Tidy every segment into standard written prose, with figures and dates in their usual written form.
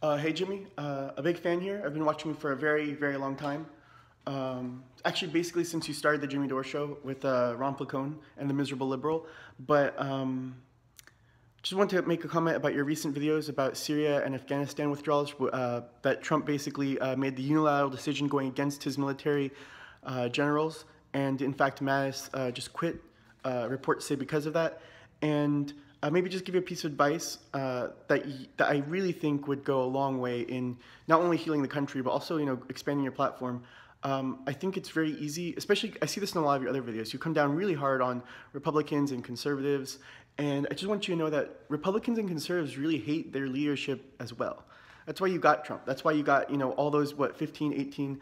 Hey Jimmy, a big fan here. I've been watching you for a very, very long time. Actually, basically since you started the Jimmy Doore show with Ron Placone and the Miserable Liberal. But just want to make a comment about your recent videos about Syria and Afghanistan withdrawals. That Trump basically made the unilateral decision going against his military generals, and in fact, Mattis just quit. Reports say because of that, and maybe just give you a piece of advice that I really think would go a long way in not only healing the country, but also, expanding your platform. I think it's very easy, especially I see this in a lot of your other videos. You come down really hard on Republicans and conservatives, and I just want you to know that Republicans and conservatives really hate their leadership as well. That's why you got Trump. That's why you got, all those, 15, 18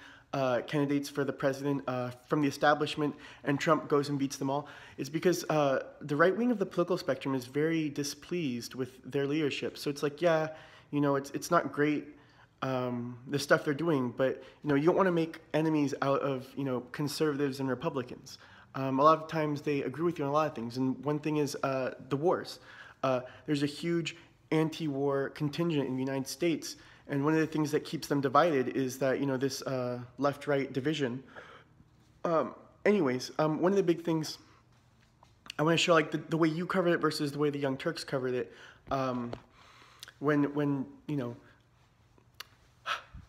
candidates for the president from the establishment, and Trump goes and beats them all. It's because the right wing of the political spectrum is very displeased with their leadership. So it's like, yeah, it's not great, the stuff they're doing, but, you don't want to make enemies out of, conservatives and Republicans. A lot of times they agree with you on a lot of things, and one thing is the wars. There's a huge anti-war contingent in the United States, and one of the things that keeps them divided is that, this left-right division. Anyways, one of the big things I want to show, the way you covered it versus the way the Young Turks covered it,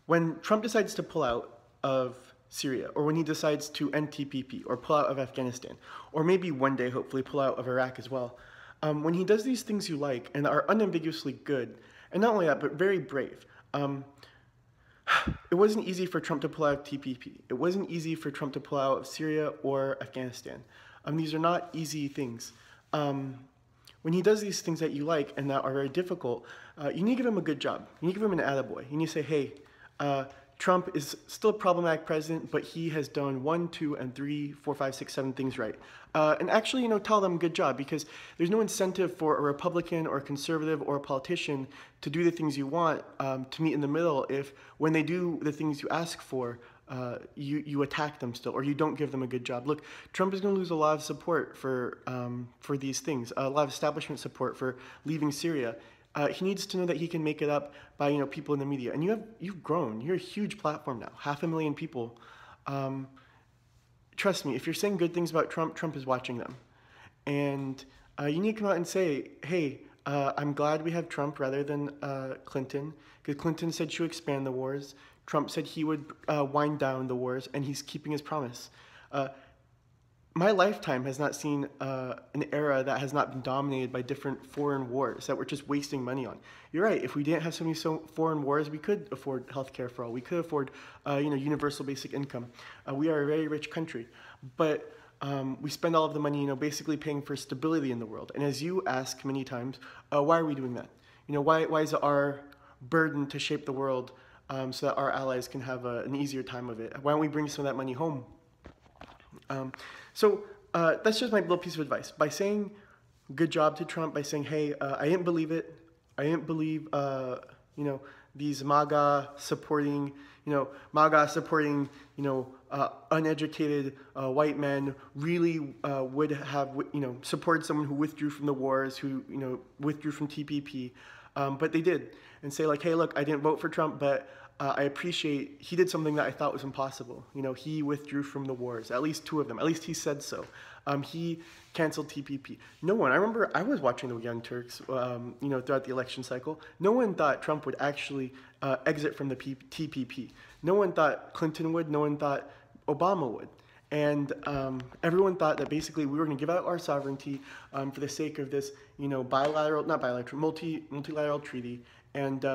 when Trump decides to pull out of Syria, or when he decides to end TPP, or pull out of Afghanistan, or maybe one day, hopefully, pull out of Iraq as well, when he does these things you like and are unambiguously good, and not only that, but very brave, it wasn't easy for Trump to pull out of TPP. It wasn't easy for Trump to pull out of Syria or Afghanistan. These are not easy things. When he does these things that you like and that are very difficult, you need to give him a good job. You need to give him an Atta-Boy. You need to say, hey, Trump is still a problematic president, but he has done 1, 2, and 3, 4, 5, 6, 7 things right. And actually, tell them good job, because there's no incentive for a Republican or a conservative or a politician to do the things you want, to meet in the middle, if when they do the things you ask for, you attack them still, or you don't give them a good job. Look, Trump is going to lose a lot of support for these things, a lot of establishment support for leaving Syria. He needs to know that he can make it up by people in the media, and you've grown. You're a huge platform now, 500,000 people. Trust me, if you're saying good things about Trump, Trump is watching them, and you need to come out and say, hey, I'm glad we have Trump rather than Clinton, because Clinton said she would expand the wars. Trump said he would wind down the wars, and he's keeping his promise. My lifetime has not seen an era that has not been dominated by different foreign wars that we're just wasting money on. You're right. If we didn't have so many foreign wars, we could afford healthcare for all. We could afford, universal basic income. We are a very rich country, but we spend all of the money, basically paying for stability in the world. And as you ask many times, why are we doing that? Why is it our burden to shape the world so that our allies can have an easier time of it? Why don't we bring some of that money home? So that's just my little piece of advice. By saying good job to Trump, by saying, hey, I didn't believe it. I didn't believe, these MAGA supporting, uneducated white men really would have, supported someone who withdrew from the wars, who, withdrew from TPP. But they did. And say hey, look, I didn't vote for Trump, but I appreciate he did something that I thought was impossible. He withdrew from the wars, at least 2 of them. At least he said so. He canceled TPP. No one, I remember I was watching the Young Turks, throughout the election cycle. No one thought Trump would actually exit from the TPP. No one thought Clinton would. No one thought Obama would. And everyone thought that basically we were going to give out our sovereignty for the sake of this, multilateral treaty. And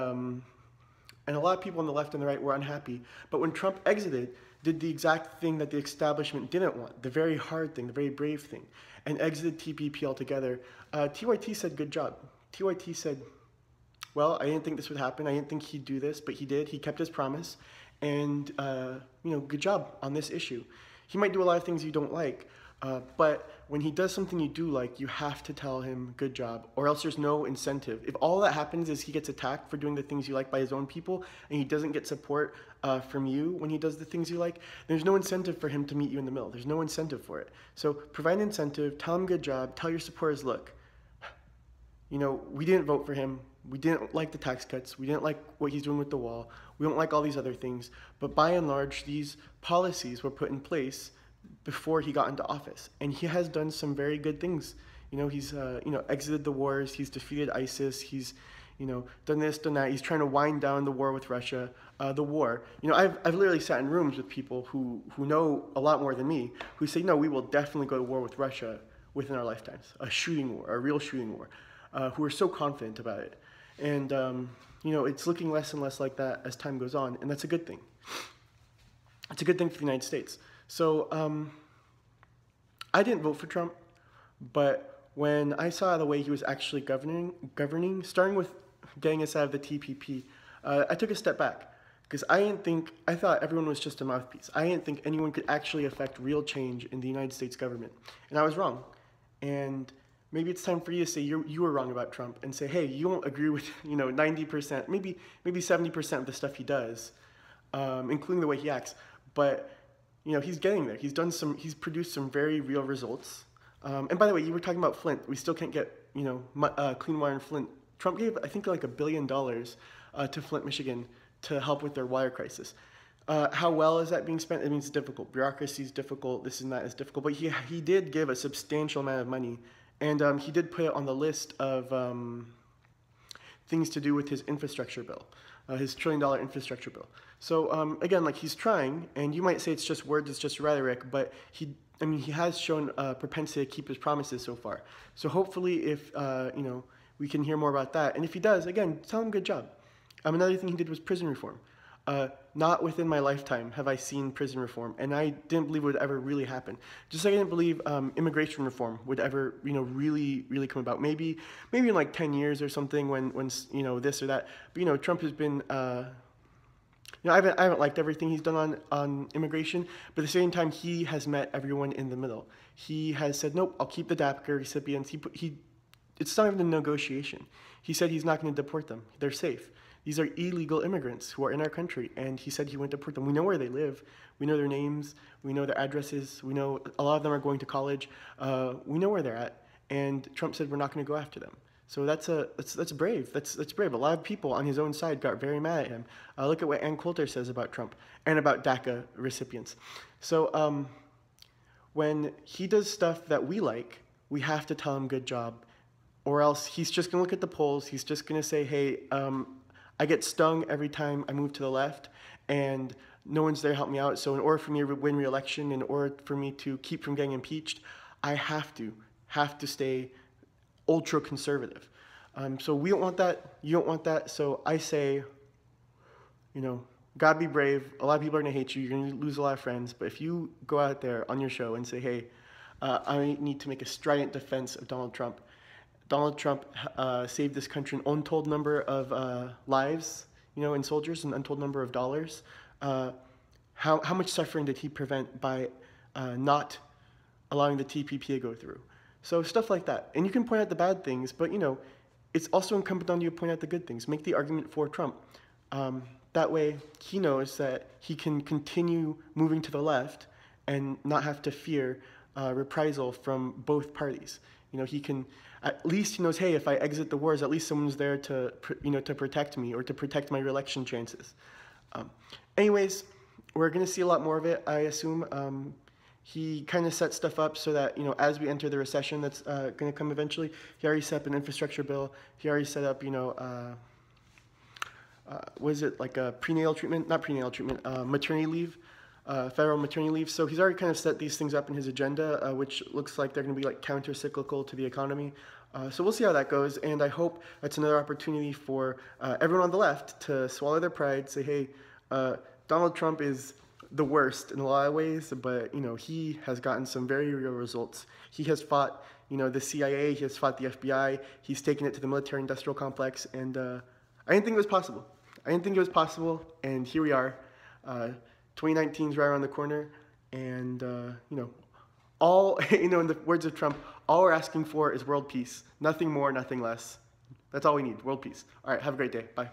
a lot of people on the left and the right were unhappy. But when Trump exited, did the exact thing that the establishment didn't want, the very hard thing, the very brave thing, and exited TPP altogether. TYT said, good job. TYT said, well, I didn't think this would happen. I didn't think he'd do this, but he did. He kept his promise. And, good job on this issue. He might do a lot of things you don't like, but when he does something you do like, you have to tell him good job, or else there's no incentive. If all that happens is he gets attacked for doing the things you like by his own people, and he doesn't get support from you when he does the things you like, there's no incentive for him to meet you in the middle. There's no incentive for it. So provide an incentive, tell him good job, tell your supporters, look, we didn't vote for him, We didn't like the tax cuts. We didn't like what he's doing with the wall. We don't like all these other things. But by and large, these policies were put in place before he got into office, and he has done some very good things. He's exited the wars. He's defeated ISIS. He's done this, done that. He's trying to wind down the war with Russia. The war. I've literally sat in rooms with people who know a lot more than me, who say, no, we will definitely go to war with Russia within our lifetimes. A shooting war, a real shooting war. Who are so confident about it. And, it's looking less and less like that as time goes on, and that's a good thing. It's a good thing for the United States. So, I didn't vote for Trump, but when I saw the way he was actually governing, starting with getting us out of the TPP, I took a step back. Because I thought everyone was just a mouthpiece. I didn't think anyone could actually affect real change in the United States government. And I was wrong. And maybe it's time for you to say you were wrong about Trump and say, hey, you don't agree with 90%, maybe 70% of the stuff he does, including the way he acts. But he's getting there. He's produced some very real results. And by the way, you were talking about Flint. We still can't get clean water in Flint. Trump gave, I think, like $1 billion to Flint, Michigan, to help with their water crisis. How well is that being spent? I mean, it's difficult. Bureaucracy is difficult. This and that is difficult. But he did give a substantial amount of money. And he did put it on the list of things to do with his infrastructure bill, his $1 trillion infrastructure bill. So again, he's trying, and you might say it's just words, it's just rhetoric, but he has shown a propensity to keep his promises so far. So hopefully, if we can hear more about that, and if he does, again, tell him good job. Another thing he did was prison reform. Not within my lifetime have I seen prison reform, and I didn't believe it would ever really happen. Just like I didn't believe immigration reform would ever, really, really come about. Maybe in like 10 years or something when this or that. But Trump has been, I haven't liked everything he's done on immigration, but at the same time he has met everyone in the middle. He has said, nope, I'll keep the DACA recipients. It's not even a negotiation. He said he's not going to deport them. They're safe. These are illegal immigrants who are in our country, and he said he went to deport them. We know where they live. We know their names. We know their addresses. We know a lot of them are going to college. We know where they're at, and Trump said we're not going to go after them. So that's brave. That's brave. A lot of people on his own side got very mad at him. Look at what Ann Coulter says about Trump and about DACA recipients. So when he does stuff that we like, we have to tell him good job, or else he's just going to look at the polls. He's just going to say, hey, I get stung every time I move to the left, and no one's there to help me out. So in order for me to win re-election, in order for me to keep from getting impeached, I have to stay ultra-conservative. So we don't want that. You don't want that. So I say, gotta be brave. A lot of people are going to hate you. You're going to lose a lot of friends. But if you go out there on your show and say, hey, I need to make a strident defense of Donald Trump. Donald Trump saved this country an untold number of lives, and soldiers, an untold number of dollars. How much suffering did he prevent by not allowing the TPP to go through? So stuff like that. And you can point out the bad things, but it's also incumbent on you to point out the good things. Make the argument for Trump. That way, he knows that he can continue moving to the left and not have to fear reprisal from both parties. He can, at least he knows, hey, if I exit the wars, at least someone's there to protect me or to protect my re-election chances. Anyways, we're going to see a lot more of it, I assume. He kind of set stuff up so that, as we enter the recession that's going to come eventually, he already set up an infrastructure bill. He already set up, what is it, like a prenatal treatment? Not prenatal treatment, maternity leave. Federal maternity leave. So he's already kind of set these things up in his agenda, which looks like they're going to be like counter-cyclical to the economy. So we'll see how that goes, and I hope that's another opportunity for everyone on the left to swallow their pride, say, hey, Donald Trump is the worst in a lot of ways, but he has gotten some very real results. He has fought the CIA, he has fought the FBI, he's taken it to the military-industrial complex, and I didn't think it was possible. And here we are. 2019 is right around the corner, and all in the words of Trump, all we're asking for is world peace. Nothing more, nothing less. That's all we need, world peace. All right, have a great day. Bye.